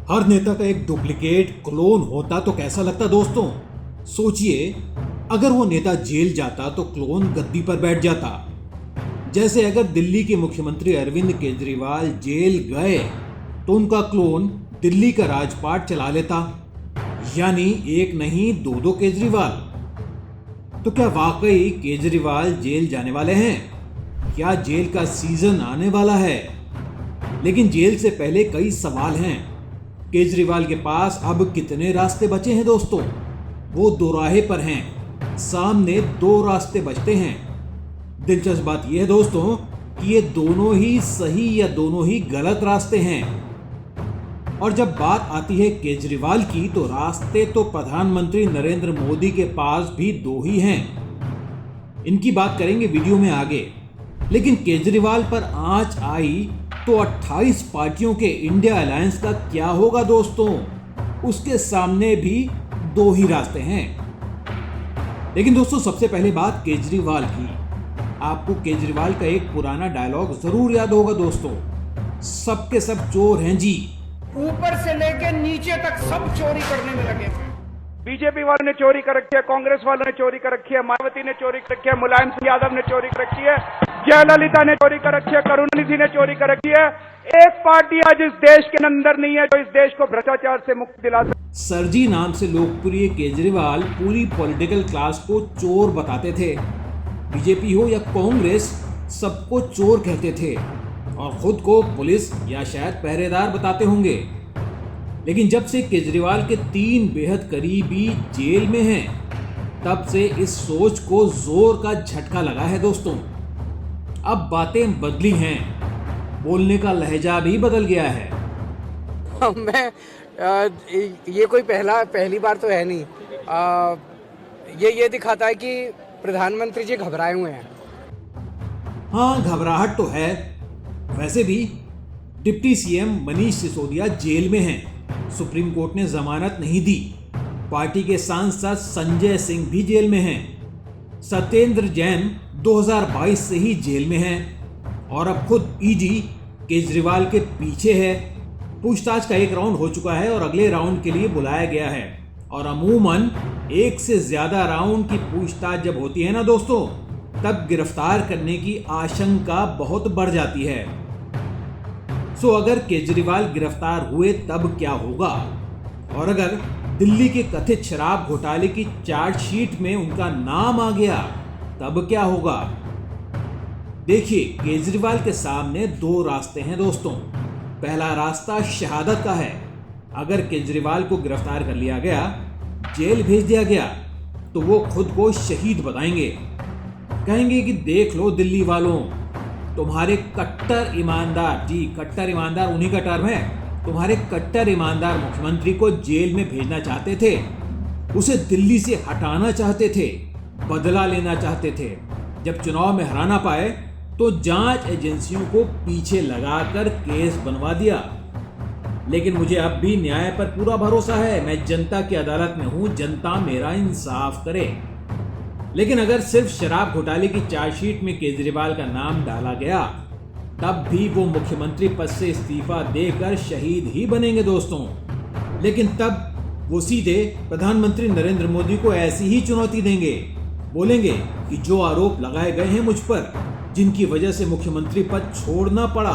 हर नेता का एक डुप्लीकेट क्लोन होता तो कैसा लगता दोस्तों। सोचिए, अगर वो नेता जेल जाता तो क्लोन गद्दी पर बैठ जाता। जैसे अगर दिल्ली के मुख्यमंत्री अरविंद केजरीवाल जेल गए तो उनका क्लोन दिल्ली का राजपाट चला लेता, यानी एक नहीं दो दो केजरीवाल। तो क्या वाकई केजरीवाल जेल जाने वाले हैं? क्या जेल का सीजन आने वाला है? लेकिन जेल से पहले कई सवाल हैं। केजरीवाल के पास अब कितने रास्ते बचे हैं दोस्तों? वो दोराहे पर हैं, सामने दो रास्ते बचते हैं। दिलचस्प बात यह है दोस्तों कि ये दोनों ही सही या दोनों ही गलत रास्ते हैं। और जब बात आती है केजरीवाल की, तो रास्ते तो प्रधानमंत्री नरेंद्र मोदी के पास भी दो ही हैं। इनकी बात करेंगे वीडियो में आगे। लेकिन केजरीवाल पर आंच आई तो 28 पार्टियों के इंडिया अलायंस का क्या होगा दोस्तों? उसके सामने भी दो ही रास्ते हैं। लेकिन दोस्तों, सबसे पहले बात केजरीवाल की। आपको केजरीवाल का एक पुराना डायलॉग जरूर याद होगा दोस्तों, सबके सब चोर हैं जी। ऊपर से लेके नीचे तक सब चोरी करने में लगे हैं। बीजेपी वालों ने चोरी कर रखी है, कांग्रेस वालों ने चोरी कर रखी है, मायावती ने चोरी कर रखी है, मुलायम सिंह यादव ने चोरी कर रखी है, जयललिता ने चोरी कर रखी है, करुणानिधि ने चोरी कर रखी है। एक पार्टी आज इस देश के अंदर नहीं है जो इस देश को भ्रष्टाचार से मुक्ति दिला सके। सरजी नाम से लोकप्रिय केजरीवाल पूरी पॉलिटिकल क्लास को चोर बताते थे। बीजेपी हो या कांग्रेस, सबको चोर कहते थे और खुद को पुलिस या शायद पहरेदार बताते होंगे। लेकिन जब से केजरीवाल के 3 बेहद करीबी जेल में हैं, तब से इस सोच को जोर का झटका लगा है दोस्तों। अब बातें बदली हैं, बोलने का लहजा भी बदल गया है। मैं ये कोई पहली बार तो है नहीं। ये दिखाता है कि प्रधानमंत्री जी घबराए हुए हैं। हाँ, घबराहट तो है। वैसे भी deputy CM Manish Sisodia jail में हैं। सुप्रीम कोर्ट ने जमानत नहीं दी। पार्टी के सांसद संजय सिंह भी जेल में हैं। सत्येंद्र जैन 2022 से ही जेल में हैं और अब खुद ईडी केजरीवाल के पीछे है। पूछताछ का एक राउंड हो चुका है और अगले राउंड के लिए बुलाया गया है। और अमूमन एक से ज्यादा राउंड की पूछताछ जब होती है ना दोस्तों, तब गिरफ्तार करने की आशंका बहुत बढ़ जाती है। सो अगर केजरीवाल गिरफ्तार हुए तब क्या होगा? और अगर दिल्ली के कथित शराब घोटाले की चार्जशीट में उनका नाम आ गया तब क्या होगा? देखिए, केजरीवाल के सामने दो रास्ते हैं दोस्तों। पहला रास्ता शहादत का है। अगर केजरीवाल को गिरफ्तार कर लिया गया, जेल भेज दिया गया, तो वो खुद को शहीद बताएंगे। कहेंगे कि देख लो दिल्ली वालों, तुम्हारे कट्टर ईमानदार, जी कट्टर ईमानदार उन्हीं का टर्म है, तुम्हारे कट्टर ईमानदार मुख्यमंत्री को जेल में भेजना चाहते थे, उसे दिल्ली से हटाना चाहते थे, बदला लेना चाहते थे। जब चुनाव में हरा ना पाए तो जांच एजेंसियों को पीछे लगाकर केस बनवा दिया। लेकिन मुझे अब भी न्याय पर पूरा भरोसा है। मैं जनता की अदालत में हूं, जनता मेरा इंसाफ करे। लेकिन अगर सिर्फ शराब घोटाले की चार्जशीट में केजरीवाल का नाम डाला गया, तब भी वो मुख्यमंत्री पद से इस्तीफा देकर शहीद ही बनेंगे दोस्तों। लेकिन तब वो सीधे प्रधानमंत्री नरेंद्र मोदी को ऐसी ही चुनौती देंगे। बोलेंगे कि जो आरोप लगाए गए हैं मुझ पर, जिनकी वजह से मुख्यमंत्री पद छोड़ना पड़ा,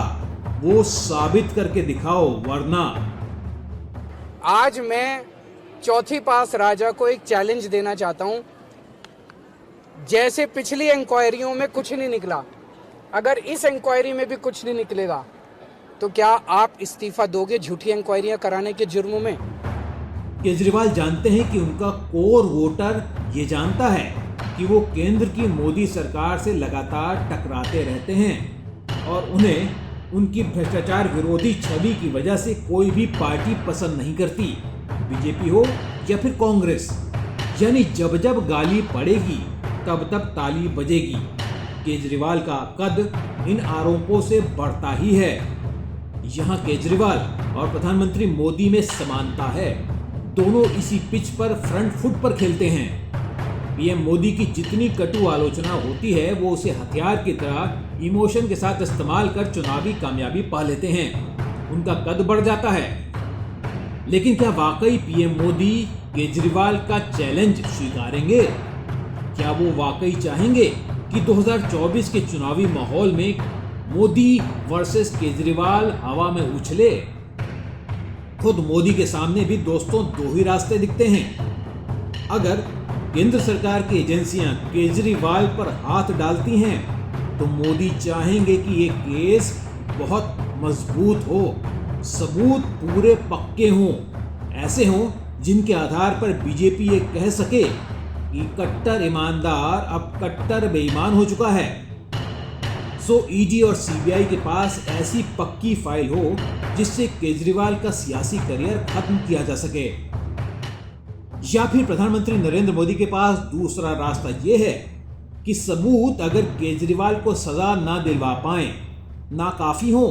वो साबित करके दिखाओ, वरना। आज मैं चौथी पास राजा को एक चैलेंज देना चाहता हूं। जैसे पिछली इंक्वायरियों में कुछ नहीं निकला, अगर इस इंक्वायरी में भी कुछ नहीं निकलेगा तो क्या आप इस्तीफा दोगे झूठी इंक्वायरियां कराने के जुर्म में? केजरीवाल जानते हैं कि उनका कोर वोटर ये जानता है कि वो केंद्र की मोदी सरकार से लगातार टकराते रहते हैं और उन्हें उनकी भ्रष्टाचार विरोधी छवि की वजह से कोई भी पार्टी पसंद नहीं करती, बीजेपी हो या फिर कांग्रेस। यानी जब जब गाली पड़ेगी तब तब ताली बजेगी। केजरीवाल का कद इन आरोपों से बढ़ता ही है। यहाँ केजरीवाल और प्रधानमंत्री मोदी में समानता है। दोनों इसी पिच पर फ्रंट फुट पर खेलते हैं। पीएम मोदी की जितनी कटु आलोचना होती है, वो उसे हथियार की तरह इमोशन के साथ इस्तेमाल कर चुनावी कामयाबी पा लेते हैं। उनका कद बढ़ जाता है। लेकिन क्या वाकई पीएम मोदी केजरीवाल का चैलेंज स्वीकारेंगे? क्या वो वाकई चाहेंगे कि 2024 के चुनावी माहौल में मोदी वर्सेस केजरीवाल हवा में उछले? खुद मोदी के सामने भी दोस्तों दो ही रास्ते दिखते हैं। अगर केंद्र सरकार की एजेंसियां केजरीवाल पर हाथ डालती हैं तो मोदी चाहेंगे कि ये केस बहुत मजबूत हो, सबूत पूरे पक्के हों, ऐसे हों जिनके आधार पर बीजेपी ये कह सके कि कट्टर ईमानदार अब कट्टर बेईमान हो चुका है। सो ईडी और सीबीआई के पास ऐसी पक्की फाइल हो जिससे केजरीवाल का सियासी करियर खत्म किया जा सके। या फिर प्रधानमंत्री नरेंद्र मोदी के पास दूसरा रास्ता यह है कि सबूत अगर केजरीवाल को सजा ना दिलवा पाए, ना काफी हो,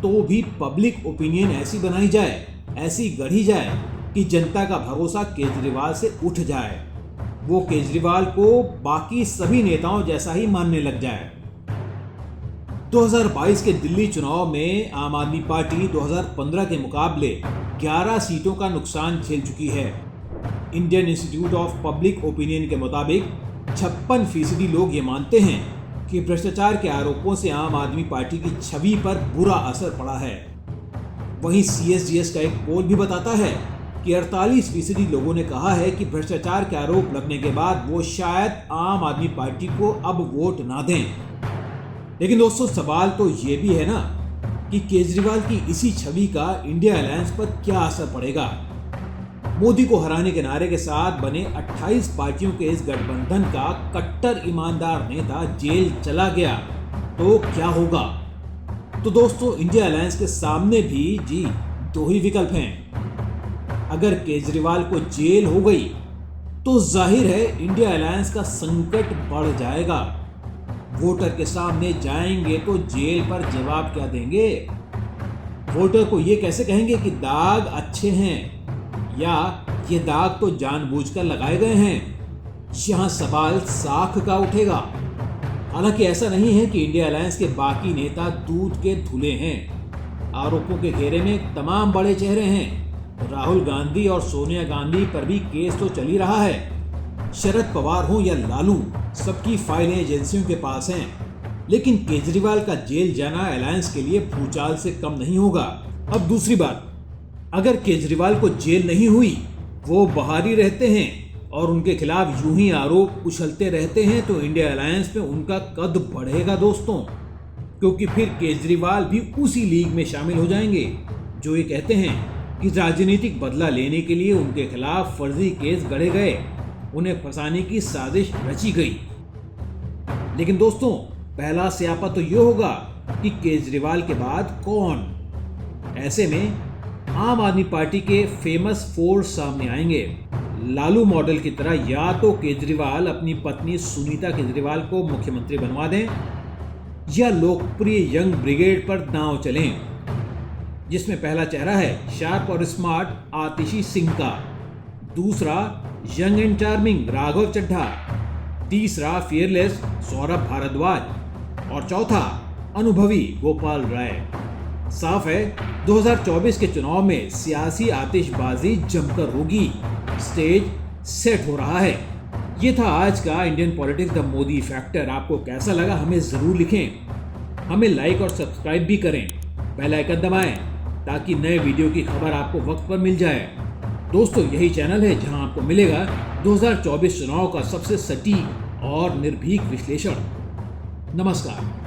तो भी पब्लिक ओपिनियन ऐसी बनाई जाए, ऐसी गढ़ी जाए कि जनता का भरोसा केजरीवाल से उठ जाए, वो केजरीवाल को बाकी सभी नेताओं जैसा ही मानने लग जाए। 2022 के दिल्ली चुनाव में आम आदमी पार्टी 2015 के मुकाबले 11 सीटों का नुकसान झेल चुकी है। Indian institute of public opinion के मुताबिक 56% लोग ये मानते हैं कि भ्रष्टाचार के आरोपों से आम आदमी पार्टी की छवि पर बुरा असर पड़ा है। वहीं CSDS का एक पोल भी बताता है कि 48% लोगों ने कहा है कि भ्रष्टाचार के आरोप लगने के बाद वो शायद आम आदमी पार्टी को अब वोट ना दें। लेकिन दोस्तों सवाल तो ये भी है ना कि केजरीवाल की इसी छवि का इंडिया अलायंस पर क्या असर पड़ेगा। मोदी को हराने के नारे के साथ बने 28 पार्टियों के इस गठबंधन का कट्टर ईमानदार नेता जेल चला गया तो क्या होगा? तो दोस्तों इंडिया अलायंस के सामने भी जी दो ही विकल्प हैं। अगर केजरीवाल को जेल हो गई तो जाहिर है इंडिया अलायंस का संकट बढ़ जाएगा। वोटर के सामने जाएंगे तो जेल पर जवाब क्या देंगे? वोटर को ये कैसे कहेंगे कि दाग अच्छे हैं या ये दाग तो जानबूझकर लगाए गए हैं? यहां सवाल साख का उठेगा। हालांकि ऐसा नहीं है कि इंडिया अलायंस के बाकी नेता दूध के धुले हैं। आरोपों के घेरे में तमाम बड़े चेहरे हैं। राहुल गांधी और सोनिया गांधी पर भी केस तो चल ही रहा है। शरद पवार हो या लालू, सबकी फाइलें एजेंसियों के पास हैं। लेकिन केजरीवाल का जेल जाना अलायंस के लिए भूचाल से कम नहीं होगा। अब दूसरी बात, अगर केजरीवाल को जेल नहीं हुई, वो बाहर ही रहते हैं और उनके खिलाफ यूं ही आरोप उछलते रहते हैं तो इंडिया अलायंस में उनका कद बढ़ेगा दोस्तों, क्योंकि फिर केजरीवाल भी उसी लीग में शामिल हो जाएंगे जो ये कहते हैं कि राजनीतिक बदला लेने के लिए उनके खिलाफ फर्जी केस गढ़े गए, उन्हें फंसाने की साजिश रची गई। लेकिन दोस्तों पहला स्यापा तो ये होगा कि केजरीवाल के बाद कौन? ऐसे में आम आदमी पार्टी के फेमस 4 सामने आएंगे। लालू मॉडल की तरह या तो केजरीवाल अपनी पत्नी सुनीता केजरीवाल को मुख्यमंत्री बनवा दें या लोकप्रिय यंग ब्रिगेड पर दांव चलें, जिसमें पहला चेहरा है शार्प और स्मार्ट आतिशी सिंह का, दूसरा young and charming Raghav Chadha, तीसरा फियरलेस सौरभ भारद्वाज और चौथा अनुभवी गोपाल राय। साफ है 2024 के चुनाव में सियासी आतिशबाजी जमकर होगी। स्टेज सेट हो रहा है। ये था आज का Indian politics the Modi factor. आपको कैसा लगा हमें जरूर लिखें। हमें लाइक और सब्सक्राइब भी करें, बेल आइकन दबाएं ताकि नए वीडियो की खबर आपको वक्त पर मिल जाए। दोस्तों यही चैनल है जहां आपको मिलेगा 2024 चुनाव का सबसे सटीक और निर्भीक विश्लेषण। नमस्कार।